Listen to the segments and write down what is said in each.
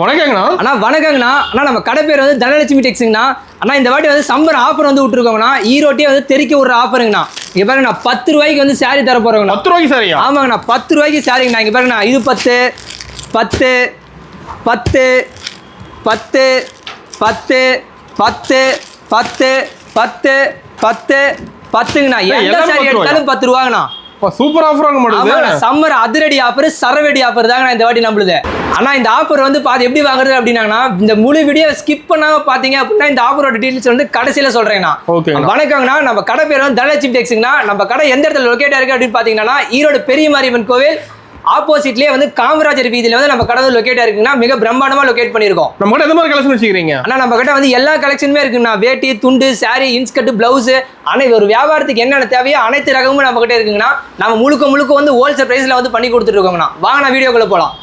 வணக்கங்கண்ணா. அண்ணா வணக்கங்கண்ணா. அண்ணா நம்ம கடை பேர் வந்து தனலட்சுமி டெக்ஸுங்கண்ணா. அண்ணா இந்த வாட்டி வந்து சம்மர் ஆஃபர் வந்து விட்டுருக்கோங்கண்ணா. ஈரோட்டியே வந்து தெறிக்க விடுற ஆஃபருங்கண்ணா. இங்கே பாருங்கண்ணா 10 ரூபாய்க்கு வந்து சாரி தர போகிறோங்கண்ணா. 10 ரூபாய்க்கு சாரியா? ஆமாங்கண்ணா 10 ரூபாய்க்கு சாரிங்கண்ணா. இங்கே பாருங்கண்ணா இது 10 10 10 10 10 10 10 10 10 10ங்கண்ணா. எந்த சாரி எடுத்தாலும் 10 ரூபாங்கண்ணா. சூப்பர் ஆஃபர் வாங்க மாட்டேங்குது. சம்மர் அதிரடி ஆஃபர், சரவெடி ஆஃபர் தாங்க இந்த வாட்டி நம்மளுது. ஆனா இந்த ஆஃபர் வந்து பாத்து எப்படி வாங்குறது அப்படின்னா, இந்த முழு வீடியோ ஸ்கிப் பண்ணாம பாத்தீங்க அப்படின்னா இந்த ஆஃபரோட டீடைல்ஸ் வந்து கடைசியில சொல்றேங்கண்ணா. வணக்கங்கண்ணா. நம்ம கடை பேர் வந்து தனலட்சுமி டெக்ஸுங்கண்ணா. நம்ம கடை எந்த இடத்துல லொகேட் இருக்கு அப்படின்னு பாத்தீங்கன்னா, ஈரோடு பெரிய மாரியம்மன் கோவில் ஆப்போசிட்லயே வந்து காமராஜர் வீதியில வந்து நம்ம கடை லொகேட் இருக்குன்னா மிக பிரம்மாண்டமா லொகேட் பண்ணிருக்கோம். நம்ம கிட்ட எந்த மாதிரி கலெக்ஷன் வச்சிருக்கீங்க? ஆனா நம்ம கிட்ட வந்து எல்லா கலெக்ஷனுமே இருக்குங்கண்ணா. வேட்டி, துண்டு, சாரி, இன்ஸ்கர்ட், பிளவுஸ், அனைத்து ஒரு வியாபாரத்துக்கு என்னென்ன தேவையோ அனைத்து ரகமும் நம்ம கிட்ட இருக்குங்கண்ணா. நம்ம முழுக்க வந்து ஹோல்சேல் பிரைஸ்ல வந்து பண்ணி கொடுத்துட்டு இருக்கோங்கண்ணா. வாங்க நான் வீடியோக்குள்ள போலாம்.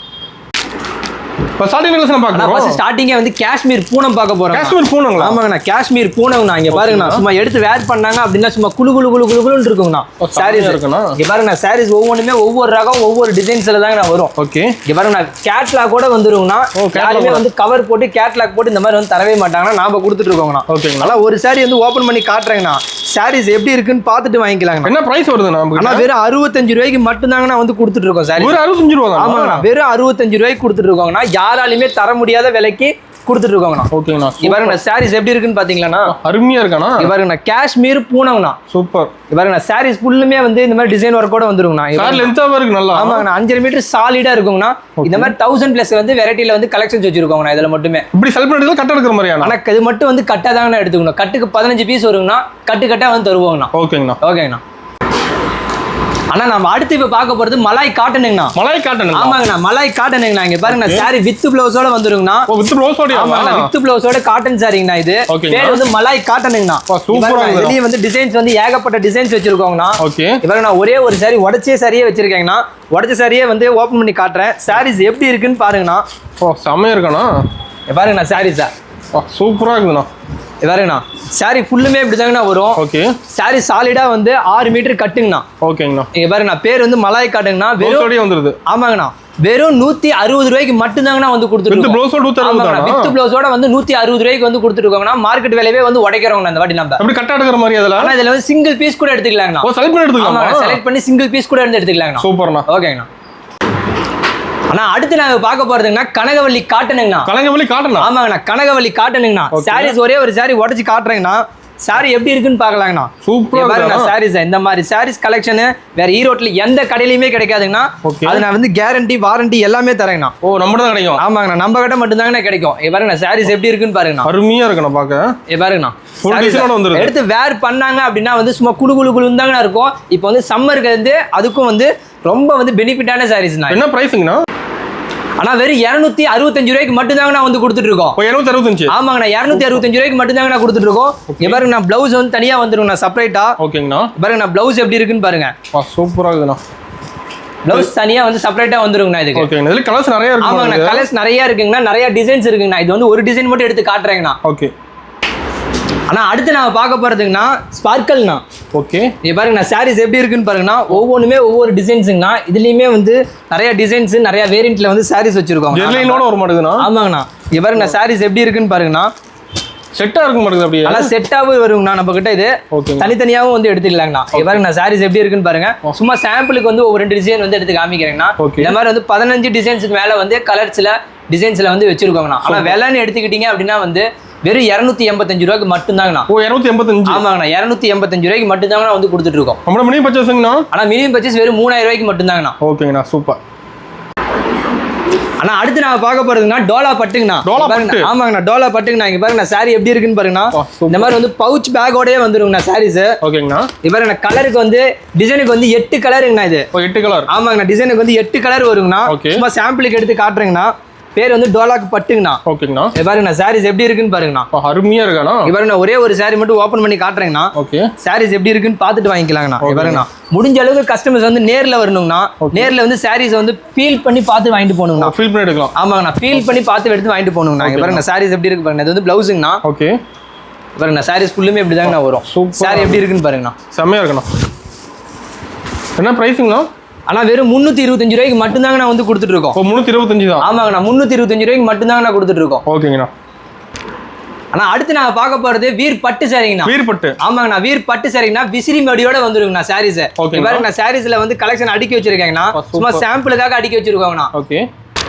ஸ்டார்டிங்கே வந்து காஷ்மீர் பூனம் பார்க்க போறோம். காஷ்மீர் பூனங்களா? ஆமாங்கண்ணா காஷ்மீர் பூனம்ண்ணா. இங்க பாருங்கண்ணா சும்மா எடுத்து வேர் பண்ணாங்க அப்படின்னா சும்மா குளு குளு குளு குளு குளுன்னு இருக்குங்கண்ணா. சாரீஸ் இருக்குண்ணா. இங்க பாருங்கண்ணா சாரீஸ் ஒவ்வொன்றுமே ஒவ்வொரு ரகம் ஒவ்வொரு டிசைன்ஸ்ல தாங்க வரும். ஓகே இங்க பாருங்கண்ணா கேட்லாக் கூட வந்துருங்கண்ணா. யாருமே வந்து கவர் போட்டு கேட்லாக் போட்டு இந்த மாதிரி வந்து தரவே மாட்டாங்கன்னா நாம கொடுத்துட்டு இருக்கோங்கண்ணா. ஓகேங்களா ஒரு சாரி வந்து ஓபன் பண்ணி காட்டுறேங்கண்ணா. சாரீஸ் எப்படி இருக்குன்னு பார்த்துட்டு வாங்கிக்கலாங்க. என்ன பிரைஸ் வருதுண்ணா? ஆனா வெறும் 65 ரூபாய்க்கு மட்டும் தாங்க வந்து கொடுத்துட்டு இருக்கோம். சாரி வெறும் 65 ரூபா? ஆமாங்கண்ணா வெறும் 65 ரூபாய்க்கு கொடுத்துட்டு இருக்கோங்கண்ணா. யாராலுமே தர முடியாத விலைக்கு கொடுத்துட்டு இருக்கோங்கண்ணா. ஓகேங்கண்ணா. இவருங்க சாரீஸ் எப்படி இருக்குன்னு பாத்தீங்களா? அருமையா இருக்காண்ணா. இவருங்க காஷ்மீர் பூனம்ண்ணா. சூப்பர். இவருங்க சாரீஸ் ஃபுல்லுமே வந்து இந்த மாதிரி டிசைன் ஒர்க் கூட வந்துருங்கண்ணா. லென்த்தாவே இருக்கு நல்லா. ஆமாங்கண்ணா 5 மீட்டர் சாலிடா இருக்குங்கண்ணா. இந்த மாதிரி 1000+ வந்து வெரைட்டில வந்து கலெக்ஷன்ஸ் வச்சிருக்கோங்கண்ணா. இதுல மட்டுமே இப்படி செல் பண்ணிட்டு கட்ட எடுக்கிற மாதிரியா? ஆனா இது மட்டும் வந்து கட்டா தாங்கண்ணா எடுத்துக்கணும். கட்டுக்கு 15 பீஸ் வருங்கண்ணா. கட்டா வந்து தருவாங்கண்ணா. ஓகேங்கண்ணா. ஓகேங்கண்ணா. ஆனா நம்ம அடுத்து இப்ப பார்க்க போறது மலாய் காட்டனுங்கண்ணா. மலாய் காட்டன்? ஆமாங்கண்ணா மலாய் காட்டனுங்கண்ணா. இங்க பாருங்கண்ணா சாரி வித் பிளவுஸோட வந்துருங்கண்ணா. வித் பிளவுஸோட? ஆமாங்கண்ணா வித் பிளவுஸோட காட்டன் சாரிங்கண்ணா. இது பேர் வந்து மலாய் காட்டனுங்கண்ணா. சூப்பரா இருக்கு. இதுலயே வந்து டிசைன்ஸ் வந்து ஏகப்பட்ட டிசைன்ஸ் வச்சிருக்கோங்கண்ணா. ஓகே இவங்க ஒரே ஒரு சாரி உடைச்சே சாரியே வச்சிருக்கேங்கண்ணா. உடைச்ச சாரியே வந்து ஓபன் பண்ணி காட்டுறேன். சாரீஸ் எப்படி இருக்குன்னு பாருங்கண்ணா. செமையா இருக்காண்ணா. பாருங்கண்ணா சாரீஸா சூப்பரா இருக்குண்ணா. பாருங்கண்ணா சாரி ஃபுல்லுமே இப்படி தாங்கண்ணா வரும். ஓகே சாரி சாலிடா வந்து 6 மீட்டர் கட்டுங்கண்ணா. ஓகேங்கண்ணா. இங்க பாருங்கண்ணா பேர் வந்து மலாய் காட்டுங்கண்ணா. வெறும் வந்துருது. ஆமாங்கண்ணா வெறும் 160 ரூபாய்க்கு மட்டும் தாங்கண்ணா வந்து கொடுத்துருக்கோம். வித் பிளவுஸோட வந்து 160 ரூபாய்க்கு வந்து கொடுத்துருக்கோங்கண்ணா. மார்க்கெட் விலையே வந்து உடைக்கிறோங்கண்ணா இந்த வாட்டி. நம்ம கட்ட எடுக்கிற மாதிரி அதெல்லாம். ஆனா இதுல வந்து சிங்கிள் பீஸ் கூட எடுத்துக்கலாங்கண்ணா. செலக்ட் பண்ணி சிங்கிள் பீஸ் கூட எடுத்துக்கலாங்கண்ணா. சூப்பர்ண்ணா. ஓகேங்கண்ணா. ஆனா அடுத்து நாங்க பார்க்க போறதுங்கன்னா கனகவல்லி காட்டனுங்கண்ணா. கனகவல்லி காட்டனா? ஆமாங்கண்ணா கனகவல்லி காட்டனுங்கண்ணா. சாரீஸ் ஒரே ஒரு சாரி உடைச்சு காட்டுறேங்கண்ணா. சாரி எப்படி இருக்குன்னு பாக்கலாங்கண்ணா. சூப்பரா பாருங்க சாரீஸ். இந்த மாதிரி சாரீஸ் கலெக்ஷன் வேற ஈரோட்ல எந்த கடையிலுமே கிடைக்காதுங்கண்ணா. அது நான் வந்து கேரண்டி வாரண்டி எல்லாமே தரேங்கண்ணா. நம்ம தான் கிடைக்கும்? ஆமாங்கண்ணா நம்ம கிட்ட மட்டும் தாங்கண்ணா கிடைக்கும். பாருங்க சாரீஸ் எப்படி இருக்குன்னு பாருங்கண்ணா. அருமையா இருக்குண்ணா பாக்க. பாருங்கண்ணா எடுத்து வேர் பண்ணாங்க அப்படின்னா வந்து சும்மா குளு குளு குளுன்னு தாங்கண்ணா இருக்கும். இப்போ வந்து சம்மருக்கு வந்து அதுக்கும் வந்து ரொம்ப வந்து பெனிஃபிட்டான சாரீஸ்ண்ணா. என்ன பிரைஸுங்கண்ணா? ஆனா வெறும் 265 ரூபாய்க்கு மட்டும் தாங்கண்ணா வந்து கொடுத்துட்டு இருக்கோம். 265? ஆமாங்கண்ணா 265 ரூபாய்க்கு மட்டும் தாங்கண்ணா கொடுத்துட்டு இருக்கோம். இங்க பாருங்கண்ணா பிளவுஸ் வந்து தனியா வந்துருங்கண்ணா செப்பரேட்டா. ஓகேங்கண்ணா. பாருங்கண்ணா பிளவுஸ் எப்படி இருக்குன்னு பாருங்க. சூப்பரா இருக்குண்ணா. பிளவுஸ் தனியா வந்து செப்பரேட்டா வந்துருங்கண்ணா. இதுக்கு ஓகேங்கண்ணா. இதுல கலர்ஸ் நிறைய இருக்கு. ஆமாங்கண்ணா கலர்ஸ் நிறைய இருக்குங்கண்ணா. நிறைய டிசைன்ஸ் இருக்குங்கண்ணா. இது வந்து ஒரு டிசைன் மட்டும் எடுத்து காட்டுறேங்கண்ணா. ஓகே. ஆனா அடுத்து நாம பார்க்க போறதுங்கண்ணா ஸ்பார்க்கல்ண்ணா. ஓகே இங்க பாருங்கண்ணா சாரீஸ் எப்படி இருக்குன்னு பாருங்கண்ணா. ஒவ்வொன்றுமே ஒவ்வொரு டிசைன்ஸுங்கண்ணா. இதுலயுமே வந்து நிறைய டிசைன்ஸ் நிறைய வேரியன்ட்ல வந்து சாரீஸ் வச்சிருக்கோம். வர மாட்டேங்குதுண்ணா. ஆமாங்கண்ணா இங்க பாருங்கண்ணா சாரீஸ் எப்படி இருக்குன்னு பாருங்கண்ணா. செட்டா இருக்க மாட்டேங்குது. அப்படியே நல்லா செட்டாவும் வருங்கண்ணா நம்ம கிட்ட. இது தனித்தனியாவும் வந்து எடுத்துக்கலாங்கண்ணா. பாருங்கண்ணா சாரீஸ் எப்படி இருக்குன்னு பாருங்க. சும்மா சாம்பிளுக்கு வந்து ஒவ்வொரு 2 டிசைன் வந்து எடுத்து காமிக்கிறேங்கண்ணா. இந்த மாதிரி வந்து 15 டிசைன்ஸுக்கு மேல வந்து கலர்ஸ்ல டிசைன்ஸ்ல வந்து வச்சிருக்கோங்கண்ணா. ஆனா விலைன்னு எடுத்துக்கிட்டீங்க அப்படின்னா வந்து வெறும் 285 ரூபாய்க்கு மட்டும் தாங்கண்ணா. 285? ஆமாங்கண்ணா 285 ரூபாய்க்கு மட்டும் தாங்கண்ணா வந்து கொடுத்துட்டு இருக்கோம். நம்ம மினிமம் பர்ச்சேஸ்ங்கண்ணா? ஆனா மினிமம் பர்ச்சேஸ் வெறும் 3000 ரூபாய்க்கு மட்டும் தாங்கண்ணா. ஓகேங்கண்ணா சூப்பர். ஆனா அடுத்து நாம பார்க்க போறதுங்கன்னா டோலா பட்டுங்கண்ணா. ஆமாங்கண்ணா டோலா பட்டுங்கண்ணா. இங்க பாருங்கண்ணா சாரி எப்படி இருக்குன்னு பாருங்கண்ணா. இந்த மாதிரி வந்து பவுச் பேக்கோடயே வந்துருங்கண்ணா சாரீஸ். ஓகேங்கண்ணா. இவர கலருக்கு வந்து டிசைனுக்கு வந்து 8 கலருங்கண்ணா. இது 8 கலர்? ஆமாங்கண்ணா டிசைனுக்கு வந்து 8 கலர் வருங்கண்ணா. சும்மா சாம்பிளுக்கு எடுத்து காட்டுறேங்கண்ணா. பேர் வந்து டோலாக் பட்டுங்கண்ணா. ஓகேங்கண்ணா. பாருங்கண்ணா சாரீஸ் எப்படி இருக்குன்னு பாருங்கண்ணா. அருமையா இருக்காண்ணா. பாருங்கண்ணா ஒரே ஒரு சாரி மட்டும் ஓபன் பண்ணி காட்டுறேங்கண்ணா. ஓகே சாரீஸ் எப்படி இருக்குன்னு பார்த்துட்டு வாங்கிக்கலாங்கண்ணா. பாருங்கண்ணா முடிஞ்ச அளவுக்கு கஸ்டமர்ஸ் வந்து நேர்ல வரணுங்கண்ணா. நேர்ல வந்து சாரீஸ் வந்து ஃபீல் பண்ணி பார்த்து வாங்கிட்டு போகணுங்கண்ணா. ஃபீல் பண்ணி எடுக்கலாம். ஆமாங்கண்ணா ஃபீல் பண்ணி பார்த்து எடுத்து வாங்கிட்டு போகணுங்கண்ணா. பாருங்கண்ணா சாரீஸ் எப்படி இருக்கு பாருங்க. இது வந்து பிளவுஸுங்கண்ணா. ஓகே பாருங்கண்ணா சாரீஸ் ஃபுல்லுமே இப்படி தாங்கண்ணா வரும். சாரி எப்படி இருக்குன்னு பாருங்கண்ணா. செம்மையா இருக்குண்ணா. என்ன பிரைஸுங்கண்ணா? ஆனா வெறும் 325 ரூபாய்க்கு மட்டும்தாங்க நான் வந்து கொடுத்துட்டு இருக்கோம். இப்போ 325 தான். ஆமாங்கண்ணா 325 ரூபாய்க்கு மட்டும்தாங்க நான் கொடுத்துட்டு இருக்கோம். ஓகேங்கண்ணா. ஆனா அடுத்து நாங்க பார்க்க போறது வீர் பட்டு சாரிங்கண்ணா. வீர் பட்டு. ஆமாங்கண்ணா வீர் பட்டு சாரிங்கண்ணா விசிறி மடியோட வந்துருங்கண்ணா சாரீஸ். பாருங்கண்ணா சாரீஸ்ல வந்து கலெக்ஷன் அடுக்கி வச்சிருக்கேங்கண்ணா. சும்மா சாம்பிளுக்காக அடுக்கி வச்சிருக்காங்கண்ணா. ஓகே.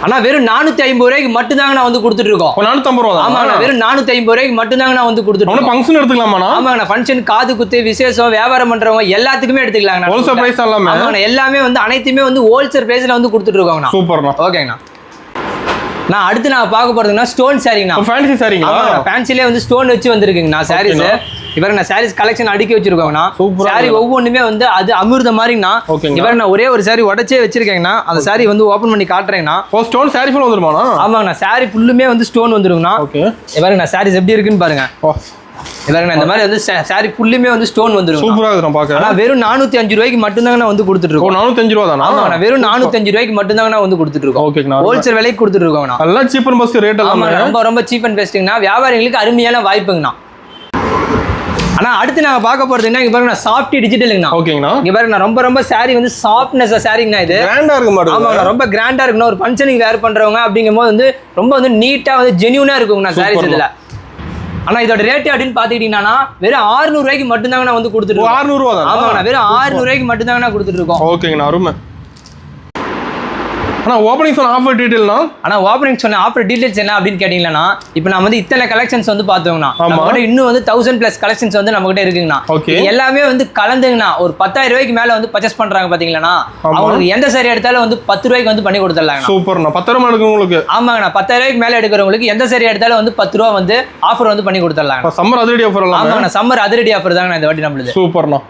ஆனா வெறும் 450 ரூபாய்க்கு மட்டும்தாங்க நான் வந்து கொடுத்துட்டு இருக்கோம். 450 ரூபா. ஆமாங்கண்ணா வெறும் 450 ரூபாய்க்கு மட்டும்தாங்க நான் வந்து கொடுத்துட்டு இருக்கோம். ஃபங்க்ஷன் எடுத்துக்கலாமாண்ணா? ஆமாங்கண்ணா ஃபங்க்ஷன், காது குத்து, விசேஷம், வியாபாரம் பண்றவங்க எல்லாத்துக்குமே எடுத்துக்கலாங்கண்ணா. ஹோல்சேல் பிரைஸ் எல்லாமே. ஆமாங்கண்ணா எல்லாமே வந்து அனைத்துமே வந்து ஹோல்சேல் பிரைஸ்ல வந்து கொடுத்துட்டு இருக்கோங்கண்ணா. சூப்பர்ண்ணா. ஓகேங்கண்ணா. நான் அடுத்து நான் பார்க்க போறதுன்னா ஸ்டோன் சாரிங்கண்ணா. ஃபேன்சி சாரிங்களா? ஃபேன்சிலே வந்து ஸ்டோன் வச்சு வந்திருக்குங்கண்ணா சாரீஸ். இவர நான் சாரீஸ் கலெக்ஷன் அடுக்கி வச்சிருக்கோங்கண்ணா. சாரி ஒவ்வொன்றுமே வந்து அது அமிர்த மாதிரிங்கண்ணா. இவர நான் ஒரே ஒரு சாரி உடச்சே வச்சிருக்கேங்கண்ணா. அந்த சாரி வந்து ஓபன் பண்ணி காட்டுறேங்கண்ணா. ஓ ஸ்டோன் சாரி ஃபுல் வந்துருமாண்ணா? ஆமாங்கண்ணா சாரி ஃபுல்லுமே வந்து ஸ்டோன் வந்துருங்கண்ணா. ஓகே. இவர நான் சாரீஸ் எப்படி இருக்குன்னு பாருங்க. இவர இந்த மாதிரி வந்து சாரி ஃபுல்லுமே வந்து ஸ்டோன் வந்துரும். சூப்பரா இருக்கு நான் பார்க்க. ஆனா வெறும் 405 ரூபாய்க்கு மட்டும்தாங்க நான் வந்து கொடுத்துட்டு இருக்கோம். 405 ரூபா தானா? ஆமாங்கண்ணா வெறும் 405 ரூபாய்க்கு மட்டும்தாங்க நான் வந்து கொடுத்துட்டு இருக்கோம். ஓகேங்கண்ணா. ஹோல்சேல் விலைக்கு கொடுத்துட்டு இருக்கோங்கண்ணா. நல்லா சீப் அண்ட் பெஸ்ட் ரேட் எல்லாம். ரொம்ப ரொம்ப சீப் அண்ட் பெஸ்ட்ங்கண்ணா. வியாபாரிகளுக்கு அருமையான வாய்ப்புங்கண்ணா. ஆனா அடுத்து நாங்க பார்க்க போறதுன்னா இங்க பாருங்க சாஃப்ட் டிஜிட்டலுங்கண்ணா. ஓகேங்கண்ணா. இங்க பாருங்க ரொம்ப ரொம்ப சாரி வந்து சாஃப்ட்னஸ் சாரிங்கண்ணா. இது கிராண்டா இருக்கு மாட்டேங்குது. ஆமாங்கண்ணா ரொம்ப கிராண்டா இருக்குண்ணா. ஒரு ஃபங்க்ஷனுக்கு வேர் பண்றவங்க அப்படிங்கும்போது வந்து ரொம்ப வந்து நீட்டா வந்து ஜென்யூனா இருக்குங்கண்ணா சாரீஸ் இதுல. ஆனா இதோட ரேட் அப்படின்னு பாத்துக்கிட்டீங்கன்னா வெறும் 600 ரூபாய்க்கு மட்டும்தாங்க நான் வந்து கொடுத்துட்டு இருக்கோம். 600 ரூபா தான். ஆமாங்கண்ணா வெறும் 600 ரூபாய்க்கு மட்டும்தாங்க நான் கொடுத்துட்டு இருக்கோம். ஓகேங்கண்ணா அருமை. ஆனா ஓபனிங் சொன்ன ஆஃபர் டீடைல்னா? ஆனா ஓபனிங் சொன்ன ஆஃபர் டீடைல்ஸ் என்ன அப்படின்னு கேட்டீங்கன்னா இப்போ நம்ம வந்து இத்தனை கலெக்ஷன்ஸ் வந்து பார்த்தோம்னா நம்மகிட்ட இன்னும் வந்து 1000+ கலெக்ஷன்ஸ் வந்து நம்மகிட்ட இருக்குங்கண்ணா. எல்லாமே வந்து கலந்துங்கண்ணா. ஒரு 10,000 ரூபாய்க்கு மேல வந்து பர்ச்சேஸ் பண்றாங்க பாத்தீங்களா, அவங்களுக்கு எந்த சாரி எடுத்தாலும் வந்து 10 ரூபாய்க்கு வந்து பண்ணி கொடுத்துடலாங்க. சூப்பர்ண்ணா. 10 ரூபாய் எடுக்கிறவங்களுக்கு? ஆமாங்கண்ணா 10,000 ரூபாய்க்கு மேல எடுக்கிறவங்களுக்கு எந்த சாரி எடுத்தாலும் வந்து 10 ரூபா வந்து ஆஃபர் வந்து பண்ணி கொடுத்துடலாங்க. சம்மர் அதிரடி ஆஃபர். ஆமாங்கண்ணா சம்மர் அதிரடி ஆஃபர் தாங்க இந்த வாட்டி நம்மளுது. சூப்பர்ண்ணா.